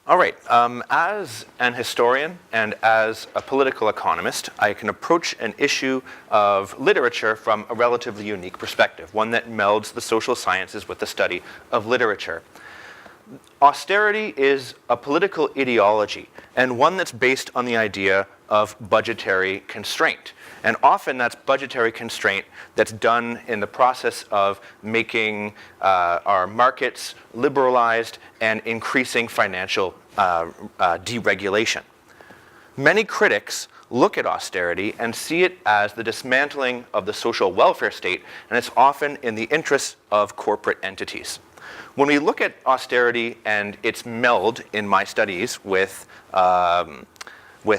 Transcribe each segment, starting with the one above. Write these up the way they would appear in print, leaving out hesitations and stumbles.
All right, as an historian and as a political economist, I can approach an issue of literature from a relatively unique perspective, one that melds the social sciences with the study of literature. Austerity is a political ideology, and one that's based on the idea of budgetary constraint. And often that's budgetary constraint that's done in the process of making our markets liberalized and increasing financial deregulation. Many critics look at austerity and see it as the dismantling of the social welfare state, and it's often in the interests of corporate entities. When we look at austerity and its meld in my studies with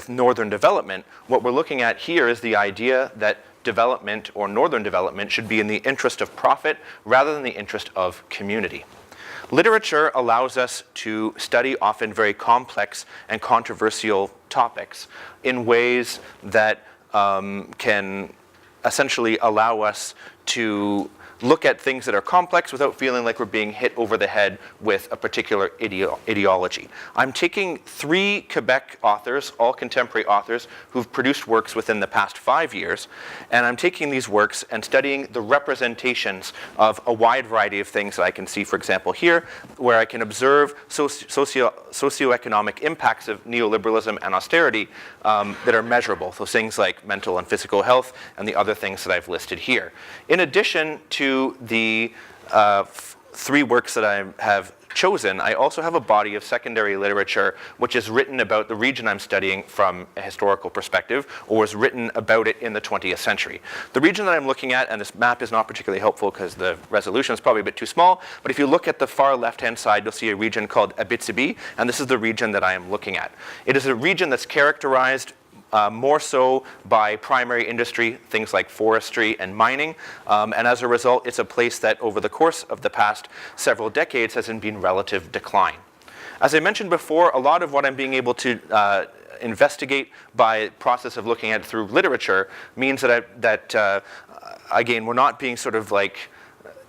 northern development, what we're looking at here is the idea that development or northern development should be in the interest of profit rather than the interest of community. Literature allows us to study often very complex and controversial topics in ways that can essentially allow us to look at things that are complex without feeling like we're being hit over the head with a particular ideology. I'm taking 3 Quebec authors, all contemporary authors, who've produced works within the past 5 years, and I'm taking these works and studying the representations of a wide variety of things that I can see, for example, here, where I can observe socioeconomic impacts of neoliberalism and austerity that are measurable. So things like mental and physical health and the other things that I've listed here. In addition to the 3 works that I have chosen, I also have a body of secondary literature which is written about the region I'm studying from a historical perspective, or was written about it in the 20th century. The region that I'm looking at, and this map is not particularly helpful because the resolution is probably a bit too small, but if you look at the far left-hand side, you'll see a region called Abitibi, and this is the region that I am looking at. It is a region that's characterized more so by primary industry, things like forestry and mining, and as a result, it's a place that over the course of the past several decades has been in relative decline. As I mentioned before, a lot of what I'm being able to investigate by process of looking at it through literature means that again, we're not being sort of like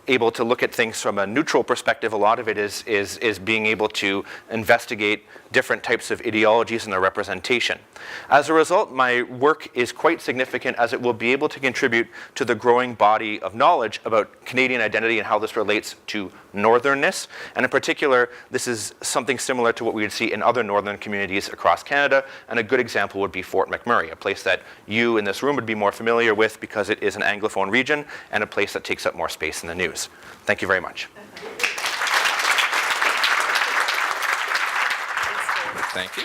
able to look at things from a neutral perspective. A lot of it is being able to investigate different types of ideologies and their representation. As a result, my work is quite significant as it will be able to contribute to the growing body of knowledge about Canadian identity and how this relates to northernness. And in particular, this is something similar to what we would see in other northern communities across Canada. And a good example would be Fort McMurray, a place that you in this room would be more familiar with because it is an Anglophone region and a place that takes up more space in the news. Thank you very much. Thank you.